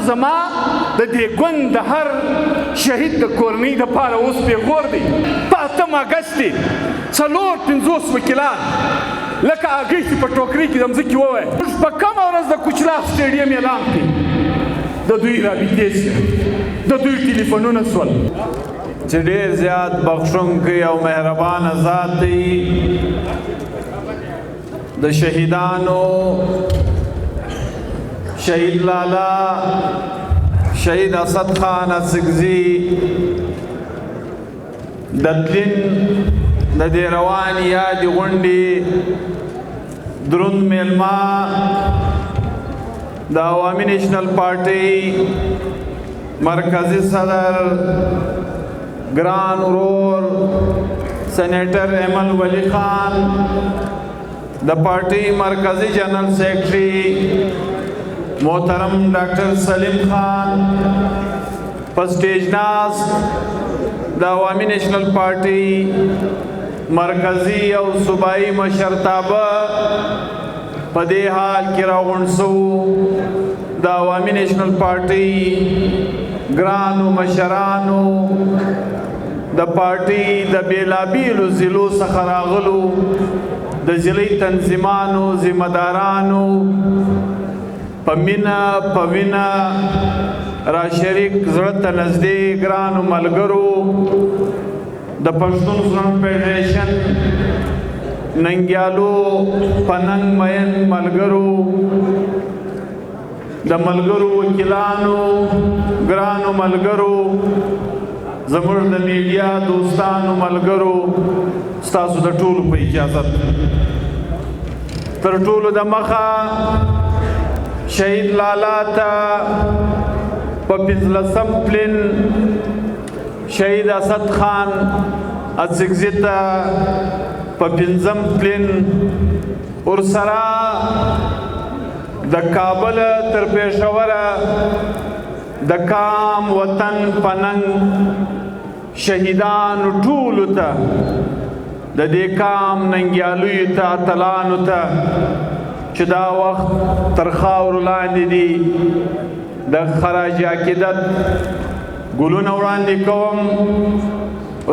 زما د دې ګوند د هر شهید د کورنۍ دپاره اوس پیغور دی. په 8 اګست کې 450 وکیلان لکه هګۍ چې په ټوکرۍ کې د مځکې ووایي موږ په کومه ورځ د کوچلاغ سټیډیم اعلان کړي د دوی رابطې شوې د دوی ټلیفونونه سول چې ډېر زیات بخښونکی او مهربانه ذات دی. د شهیدانو شهید لالا شهید اسد خان اڅکزي د تلین د دې روانې یادې غونډې دروند میلمه د عوامي نیشنل پارټۍ مرکزی صدر ګران ورور سینیټر ایمل ولی خان د پارټۍ مرکزی جنرل سیکرټري محترم ډاکټر سلیم خان په سټیج ناست د عوامي نیشنل پارټۍ مرکزی او صوبایي مشرتابه په دې حال کې راغونډ شوو د عوامي نیشنل پارټۍ ګرانو مشرانو د پارټۍ د بیلابیلو ضلعو څخه راغلو د ضلعي تنظیمانو ذمہدارانو په مینه په وینه را شریک زړه ته نږدې ګرانو ملګرو د پښتون فرنټ فیډریشن ننګیالو پننګ مین ملګرو د ملګرو وکیلانو ګرانو ملګرو زموږ د میډیا دوستانو ملګرو ستاسو د ټولو په اجازت تر ټولو د مخه شهید لالا ته په 15 پلین شهید اسد خان اڅکزي ته په 5 پلین ورسره د کابل تر پېښوره د کام وطن پننګ شهیدانو ټولو ته د دې کام ننګیالیو ته اتلانو ته چې دا وخت تر خاورو لاندې دي د خراج عقیدت ګلونه وړاندې کوم.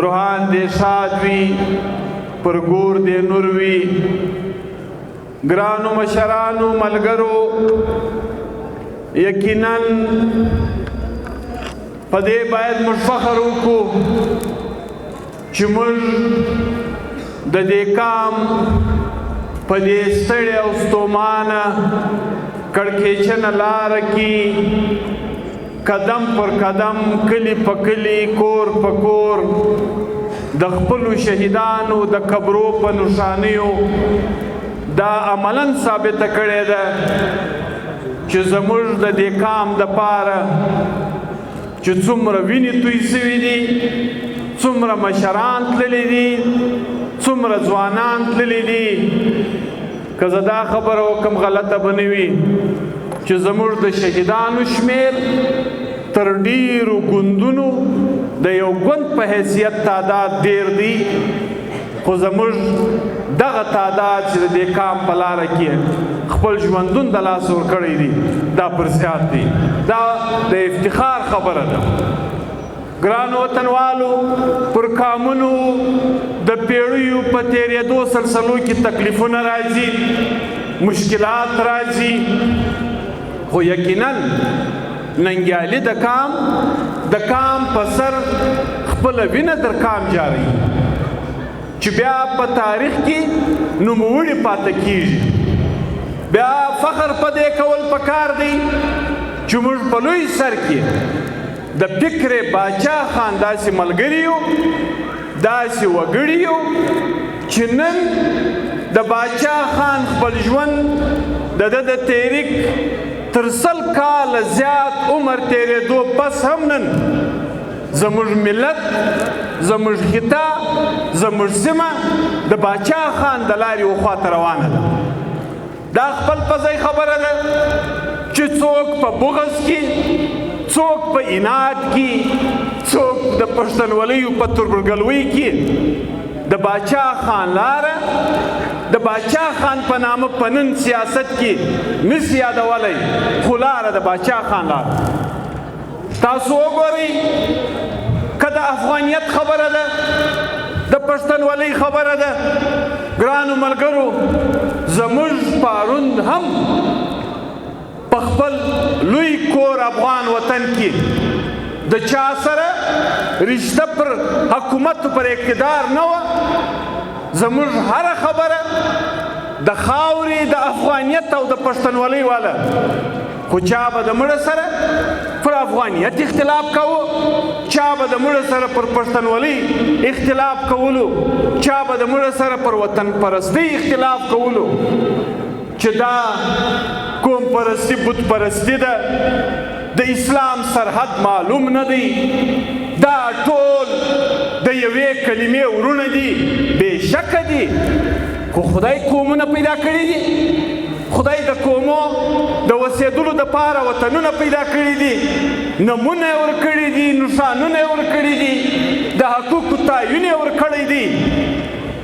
روحان دې شاد وي پر ګور دې نور وي. ګرانو مشرانو ملګرو یقینا په دې باید موږ فخر وکړو چې موږ د دې کام په دې ستړې او ستومانه کړکېچنه لاره کې قدم پر قدم کلی په کلی کور په کور د خپلو شهیدانو د قبرو په نښانیو دا عملاً ثابته کړې ده چې زموږ د دې کام دپاره چې څومره وینې توی سوي دي څومره مشران تللی دي څومره ځوانان تللی دي که زه دا خبره وکړم غلطه به نه وي چې زموږ د شهیدانو شمیر تر ډیرو ګوندونو د یو ګوند په حیثیت تعداد ډیر دی خو زموږ دغه تعداد چې د دې کام په لاره کې خپل ژوندون د لاس ورکړی دي دا پر زیات دی. دا د افتخار خبره ده. ګرانو وطنوالو پر کامونو د پیړیو په تېرېدو سلسلو کې تکلیفونه راځي مشکلات راځي خو یقینا ننګیالي د کام په سر خپله وینه در کام جاری چې بیا په تاریخ کې نوموړي پاته کیږي. بیا فخر په دې کول پکار دی چې موږ په لوی سر کې د فکر باچا خان داسې ملګري یو داسې وګړي یو چې نن د باچا خان خپل ژوند د ده د تحریک تر 100 کاله زیات عمر تېرېدو بس هم نن زموږ ملت زموږ خطه زموږ سیمه د باچا خان د لارې وخواته روانه ده. دا خپل په ځای خبره ده چې څوک په بغض کې څوک په عناد کې څوک د پښتونولیو په تربورګلوۍ کې د باچا خان لاره د باچا خان په نامه په نن سیاست کې نس یادولی، خو لاره د باچا خان لاره. تاسو وګورئ که د افغانیت خبره ده، د پښتونولۍ خبره ده، ګرانو ملګرو زموږ پرون هم په خپل لوی کور افغان وطن کې د چا سره رشته پر حکومت پر اقتدار نه وه. زموږ هره خبره د خاورې د افغانیت او د پښتونولۍ والا، خو چا به د مړه سره پر افغانیت اختلاف کوو، چا به د مړه سره پر پښتونولۍ اختلاف کولو، چا به د مړه سره پر وطن پرستی اختلاف کولو. چې دا قوم پرستی بت پرستی ده، د اسلام سرحد معلوم نه دی، دا ټول د یوې کلمې ورونه دي، بې شکه دي، خو خدای قومونه پیدا کړي دي. خدای د قومو د اوسېدلو دپاره وطنونه پیدا کړي دي، نمونه یې ورکړي دي، نښانونه یې ورکړي دي، د حقوقو تعین یې ورکړی دی.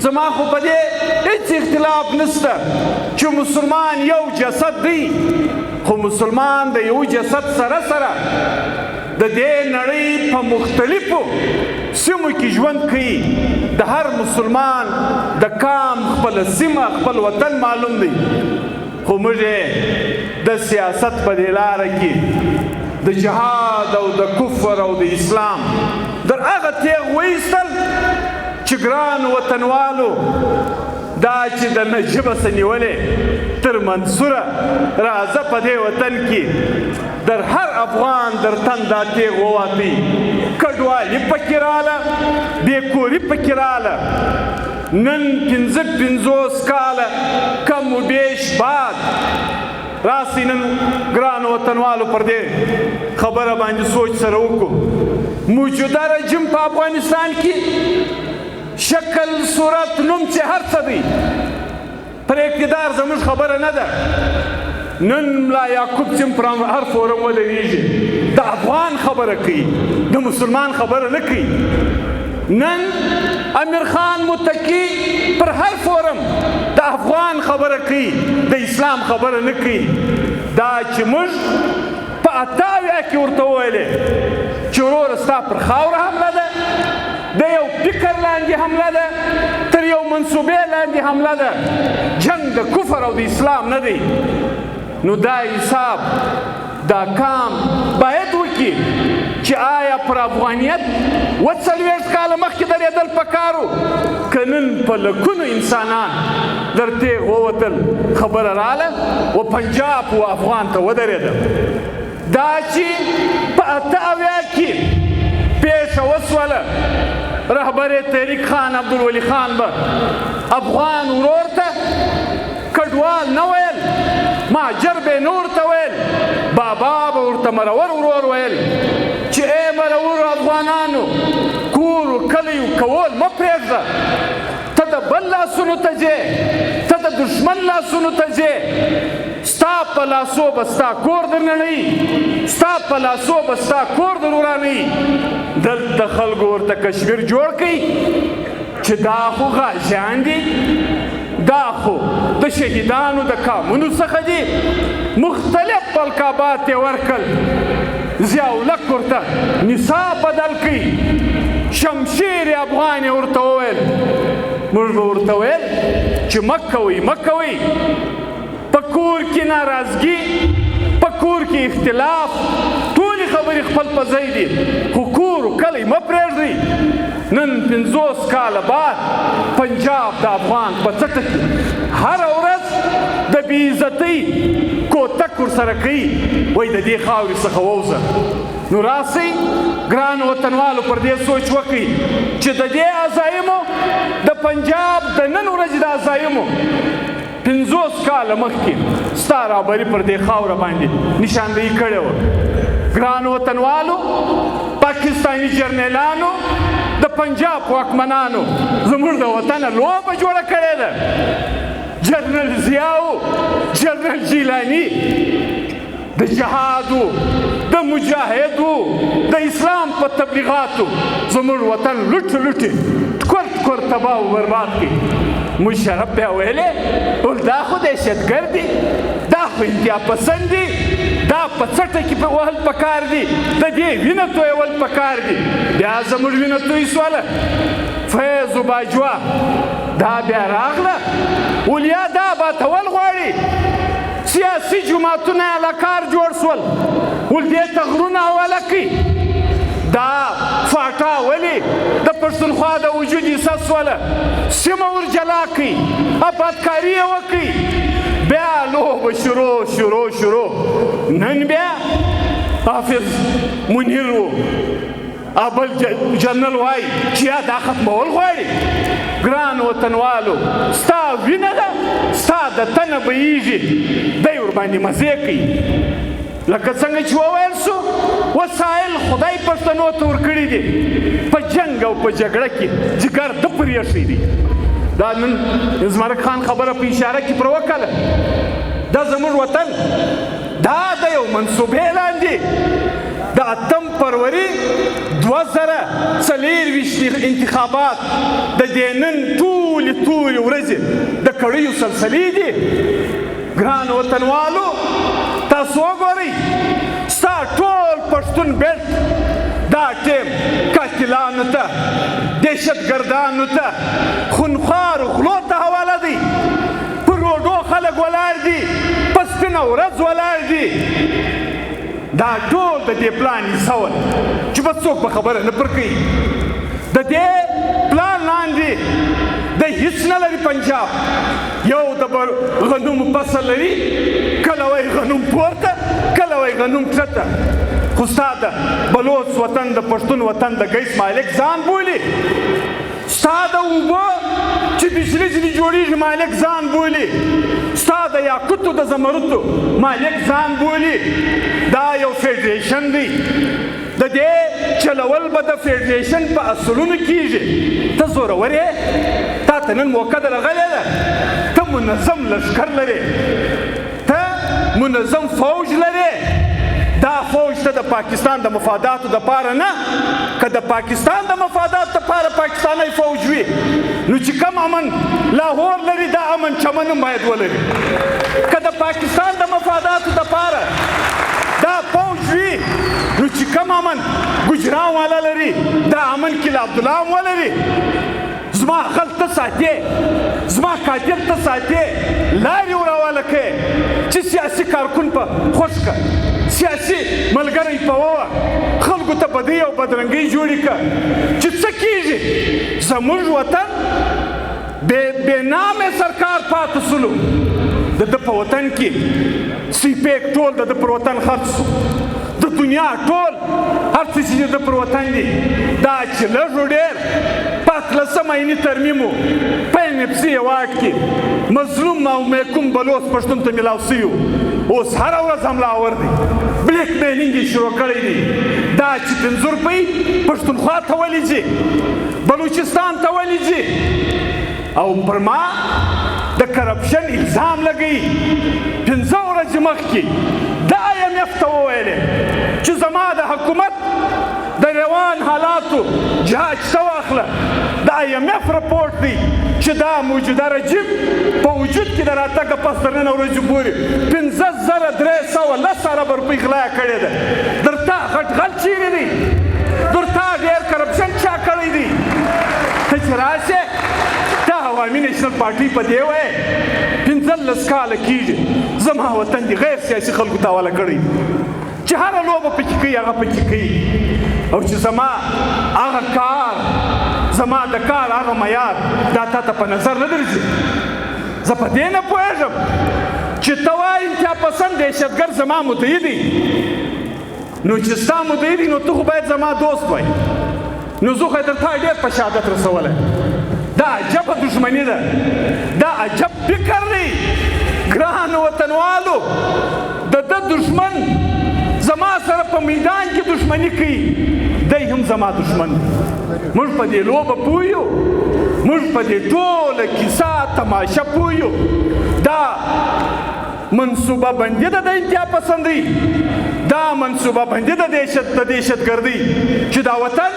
زما خو په دې هېڅ اختلاف نشته چې مسلمان یو جسد دی، خو مسلمان د یو جسد سره سره د دې نړۍ په مختلفو سیمو کې ژوند کوي. د هر مسلمان د قام خپله سیمه خپل وطن معلوم دی، خو موږ د سیاست په دې لاره کې د جهاد او د کفر او د اسلام در هغه تیغ وایستل چې ګرانو وطنوالو دا چې د نه ژبه څه نیولې تر منصوره راځه په دې وطن کې در هر افغان در تن دا تیغ وواتئ. کډوالي پکې راله، بېکوري پکې راله، نن 50 کاله کم و بیش بعد راسئ نن ګرانو وطنوالو پر دې خبره باندې سوچ سره وکړو. موجوده رژیم په افغانستان کې شکل صورت نوم چې هر څه دی پر اقتدار زموږ خبره نه ده. نن ملا یعقوب چې پر هر فورم ودرېږي د افغان خبره کوي، د مسلمان خبره نه کوي. نن امیر خان متقي پر هر فورم د افغان خبره کوي، د اسلام خبره نه کوي. دا چې موږ په 88 کې ورته وویلې چې وروره ستا پر خاوره حمله ده، د یو فکر لاندې حمله ده، تر یو منصوبې لاندې حمله ده، جنگ د کفر او د اسلام نه دی. نو دا حساب دا کام باید وکړي چې آیا پر افغانیت 40 کاله مخکې درېدل پکارو که نن په لکونو انسانان در تیغ ووتل خبره راله و پنجاب و افغان ته ودرېده. دا چې په 88 کې پیښه وسوله، رهبر تحریک خان عبدالولي خان به افغان ورور ته کډوال نه ویل، مهاجر به نه ورته ویل، بابا به ورته مرور ورور ویل چې ای مرورو افغانانو کورو کلیو کول مه پرېږده، ته د بل لاسونو ته ځې، ته د دښمن لاسونو ته ځې، ستا په لاسو به ستا کور در نړوي، ستا په لاسو به ستا کور در ورانوي. دلته خلکو ورته کشمیر جوړ کړي چې دا خو غازیان دي، دا خو د شهیدانو د کامونو څخه دي. مختلف القابات یې ورکړل، ضیاءالحق ورته نصاب بدل کړي، شمشیر افغان یې ورته وویل. موږ به ورته ویل چې مه کوئ مه کوئ، په کور کې ناراضګي، په کور کې اختلاف، ټولې خبرې خپل په ځای دي، خو کور و کلی مه پرېږدئ. نن 50 کاله بعد پنجاب د افغان په څټه کې هره ورځ د بې عزتۍ کوتک ورسره کوي، وایي د دې خاورې څخه ووځه. نو راسئ ګرانو وطنوالو پر دې سوچ وکړئ چې د دې عزایمو د پنجاب د نن ورځې د عزایمو 50 کاله مخکې ستا رهبري پر دې خاوره باندې نشاندهي کړې وه. ګرانو وطنوالو پاکستاني جرنیلانو د پنجاب واکمنانو زموږ د وطنه لوبه جوړه کړې ده. جنرال ضیاء، جنرال جیلاني د جهادو، د مجاهدو، د اسلام په تبلیغاتو زموږ وطن لوټ لوټې ټکور ټکور تباه و برباد کړي. مشرف بیا ویلې ول دا خو دهشتګرد دي دا خو انتها پسند دي دا په څټه کې په وهل پکار دي د دې وینه تویول پکار دي بیا زموږ وینه توی سوله فیض و باجوه دا بیا راغله ولیا دا باتول غواړي سیاسي جماعتونه یې له کار جوړ سول ول دې ته غرونه حواله کوي دا فاټا ولې د پښتونخوا د وجود حصه سوله سیمه ور جلا کړي آبادکاري یې وکړي بیا لوبه شروع نن بیا حافظ منیر و بل جنرال وایي چې یا دا ختمول غواړي ګران وطنوالو ستا وینه ده ستا د تنه بهیږي دی ورباندې مزې کوي لکه څنګه چې وویل سو وسایل خدای پښتنو ته ورکړي دي په جنګ او په جګړه کې جګر د پرې ایښی دي دا نن زمرک خان خبره په اشاره کې پر وکړه دا زموږ وطن دا د یو منصوبې لاندې د 8 فروری 2024 انتخابات د دې نن ټولې تورې ورځې د کړیو سلسلې دي ګران وطنوالو تاسو وګورئ ستا ټول پښتون بیلټ دا ټیم قاتلانو ته دهشتګردانو ته خونخوارو خولو ته حواله دی پر روډو خلک ولاړ دي په سپینه ورځ ولاړ دي دا ټول د دې پلان حصه وه چې بس څوک به خبره نه پر کوي د دې پلان لاندې د هیڅ نه لري پنجاب یو د غنومو فصل لري کله وایي غنوم پورته کله وایي غنوم کښته خو ستا د بلوڅ وطن د پښتون وطن د ګیس مالک ځان بولي ستا د اوبو چې بجلي ځینې جوړېږي مالک ځان بولي ستا د یاقوتو د زمرودو مالک ځان بولي دا یو فیډریشن دی د دې چلول به د فیډریشن په اصولونو کیږي ته زورور یې تا ته نن موقع درغلې ده ته منظم لښکر لرې ته منظم فوج لرې دا فوج ته د پاکستان د مفاداتو دپاره نه که د پاکستان د مفاداتو دپاره پاکستانی فوج وي نو چې کم امن لاهور لري دا امن چمن هم باید ولري که د پاکستان د مفاداتو دپاره دا فوج وي نو چې کم امن ګجران والا لري دا امن کله عبدالله هم ولري زما غل ته ساتې زما قاتل ته ساتې لارې ورواله کوې چې سیاسي کارکون په خوش کړه سیاسي ملګری په ووه خلکو ته بدۍ او بدرنګۍ جوړې کړه چې څه کېږي زموږ وطن بې نامې سرکار پاتې سولو د ده په وطن کې سیپیک ټول د ده پر وطن خرڅ سو د دنیا ټول هر څه چې د ده پر وطن دي دا چې لږ و ډېر په 18 عیني ترمیم و په NFC واټ کې مظلوم او محکوم بلوڅ پښتون ته میلاو سوي اوس هره ورځ حمله آور دی بلیک میلینګ یې شروع کړی دی دا چې 5 روپۍ پښتونخوا ته ولې ځي بلوچستان ته ولې ځي او پر ما د کرپشن الزام لګوي 15 ورځې مخکې د IMF ته وویلې چې زما د حکومت د روان حالاتو جهاج ته واخله د IMF رپورټ دی چې دا موجوده رژیم په وجود کې د راتګه پس تر نن ورځې پورې 15,310 اربه روپۍ غلا کړې ده درته غټ غل چیرې دی درته ډېر کرپشن چا کړی دی ته چې راشې دا عوامي نیشنل پارټي په دې وایي 15 کاله کېږي زما وطن دي غیر سیاسي خلکو ته حواله کړی چې هره لوبه پکې کوي هغه پکې کوي او چې زما هغه کار زما د کار هغه معیار دا تا ته په نظر نه درځي زه په دې نه پوهېږم چې ته وایې انتها پسند دهشتګرد زما متحدي نو چې ستا متحدي نو ته خو باید زما دوست وای نو زه خو یې درته ډېر په شهادت رسولی دا عجبه دښمني ده دا عجب فکر دی ګرانو وطنوالو د ده دښمن زما سره په میدان کې دښمني کوي دی هم زما دښمن موږ په دې لوبه پوه یو موږ په دې ټوله کیسه تماشه پوه یو دا منصوبه بندي ده د انتها پسندۍ دا منصوبه بندي ده د دهشتګردۍ چې دا وطن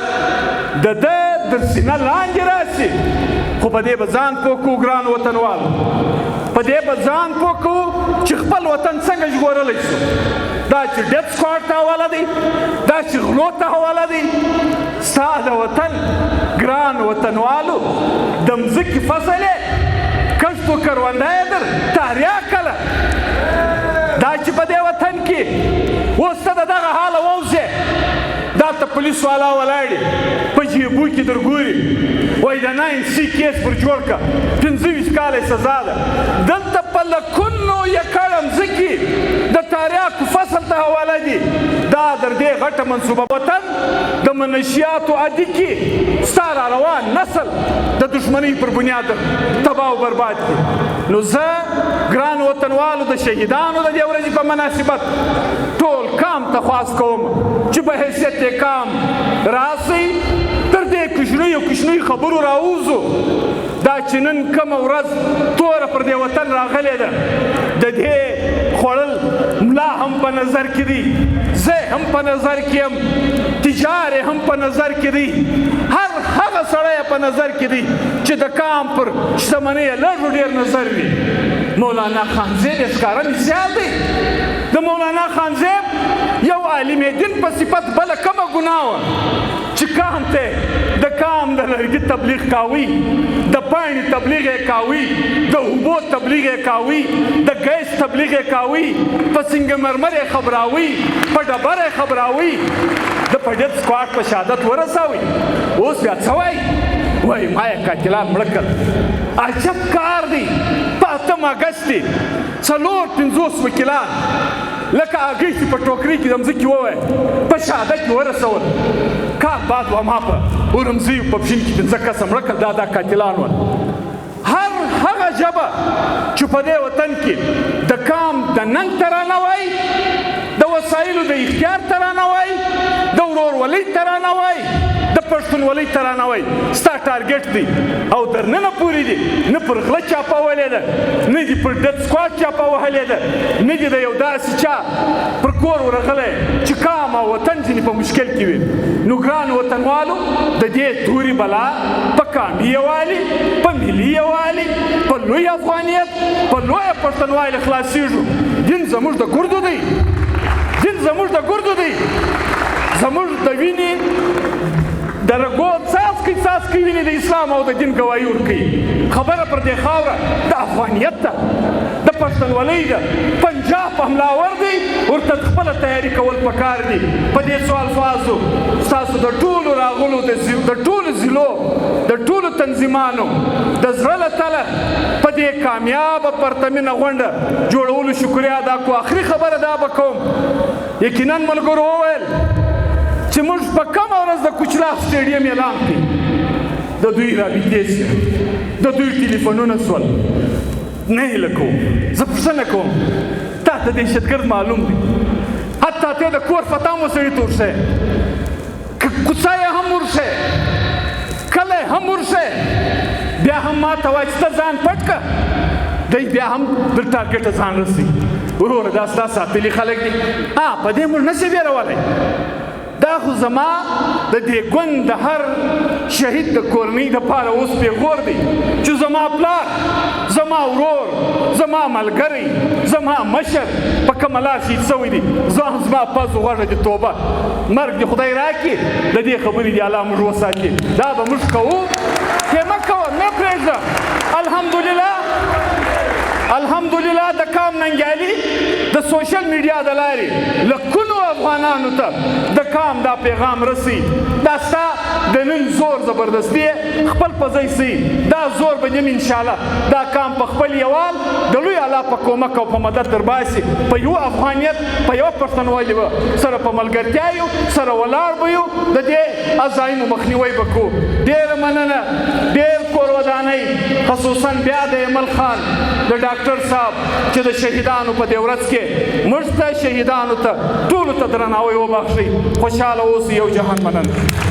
د ده در سینه لاندې راسي خو په دې به ځان پوه کړو ګران وطنوالو، په دې به ځان پوه کړو چې خپل وطن څنګه ژغورلی شو. دا چې ډیت سکواډ ته حواله دی، دا چې غلو ته حواله دی. ستا د وطن ګران وطنوالو د مځکې فصل یې کښت و کرونده یې در تاریا کله. دا چې په دې وطن کې اوس ته د دغه حاله ووځې، دلته پولیس والا ولاړ دي په جیبو کې در ګوري، وایي د 9C کیس پر جوړ کړه، 25 کاله سزا ده. دلته په لکونو یکړه مځکې د تاریاکو فصل ته حواله دي. دا در دې غټه منصوبه وطن د منشیاتو عادي کې ستا را روان نسل د دښمنۍ پر بنیاد تباه و برباد کړي. نو زه ګران وطنوالو د شهیدانو د دې ورځې په مناسبت ټول کام ته خواست کوم چې په حیثیت یې کام راسئ، تر دې کوچنیو خبرو راووځو. دا چې نن کومه ورځ توره پر دې وطن راغلې ده، د دې خوړل ملا هم په نظر کې دي، زه هم په نظر کې یم، تجار هم په نظر کې دي، هر هغه سړی په نظر کې دي چې د کام پر شتمنۍ یې لږ ډېر نظر وي. مولانا خانزیب یې ښکاره مثال دی. د مولانا خانزیب یو عالم دین په صفت بله کومه ګناه وه چې کام ته د کام د لرګي تبلیغ کاوي، د پاڼې تبلیغ یې کاوي، د اوبو تبلیغ یې کاوي، د ګیس تبلیغ یې کاوي، په سنگ مرمر یې خبراوي، په ډبره یې خبراوي، د په ډیت سکواډ په شهادت ورسوي. اوس بیا څه وایي؟ وایي ما یې قاتلان مړه کړل. عجب کار دی. په 8 اګست کې 450 وکیلان لکه هګۍ چې په ټوکرۍ کې د مځکې ووایه په شهادت کې ورسول. کار باد وما په ورمزیو په پښین کې 5 کسه مړه کړل. دا قاتلان ول. هر هغه ژبه چې په دې وطن کې د کام د ننګ ترانه وایي، د وسایلو د اختیار ترانه وایي، د ورورولۍ ترانه وایي، د پښتونولۍ ترانه وایي، ستا ټارګټ دی او تر ننه پورې دی نه پر غله چاپه وهلې ده، نه دي پر ډیت سکواډ چاپه وهلې ده، نه دي د یو داسې چا پر کور ورغلی چې کام او وطن ځینې په مشکل کې وي. نو ګرانو وطنوالو د دې تورې بلا په قامي یووالي، په ملي یووالي، په لوی افغانیت، په لویه پښتونوالي خلاصېږو. دین زموږ د ګردو دی، دین زموږ د ګردو دی، زموږ د وینې د رګو څاڅکي وینې د اسلام او د دین ګواهي ورکوي. خبره پر دې خاوره د افغانیت ده، د پښتونولۍ ده. پنجاب حملاور دی، ورته خپله تیاري کول پکار دي. په دې څو الفاظو ستاسو د ټولو راغلو د ټولو ضلعو د ټولو تنظیمانو د زړه له تله په دې کامیابه پرتمینه غونډه جوړولو شکریه ادا کړو. آخري خبره دا به کوم، یقینا ملګرو وویل چې موږ په کومه ورځ د کوچلاغ سټیډیم اعلان کړي، د دوی رابطې شوې، د دوی ټلیفونونه سول. نه هیله کوم، زه پوښتنه کوم، تا ته دهشتګرد معلوم دی، حتی ته د کور فتح مو سړي ته ورشئ، کوڅه یې هم ورشئ، کلی هم ورشئ، بیا هم ما ته وایي چې ته ځان پټ کړه، دی بیا هم د ټارګټه ځان رسوي. وروره دا ستا ساتلي خلک دي، په دې موږ نشي ویرولی. دا خو زما د دې ګوند د هر شهید د کورنۍ دپاره اوس پیغور دی چې زما پلار، زما ورور، زما ملګری، زما مشر په کومه لار شهید سوی دی. زما پزو غوږه دې توبه، مرګ دې خدای راکړي، د دې خبرې دې الله موږ وساتي. دا به موږ کوو، کې مه کوه، نه پرېږده. الحمدلله د کام ننګیالي د سوشل میډیا د لارې لکونو افغانانو ته د کام دا پیغام رسي. دا ستا د نن زور زبردستي خپل په ځای سي. دا زور به نیم انشاءالله دا کام په خپل یوال د لوی الله په کومک او په مدد در باسي. په یو افغانیت، په یو پښتونولي به سره په ملګرتیا یو، سره ولاړ به یو، د دې عزایمو مخنیوی به کوو. ډېره مننه، ډېر کور ودانۍ، خصوصا بیا د ایمل خان د ډاکټر صاحب چې د شهیدانو په دې ورځ کې موږ ته شهیدانو ته ټولو ته درناوی وبخښئ. خوشحاله اوسئ. یو جهان مننه.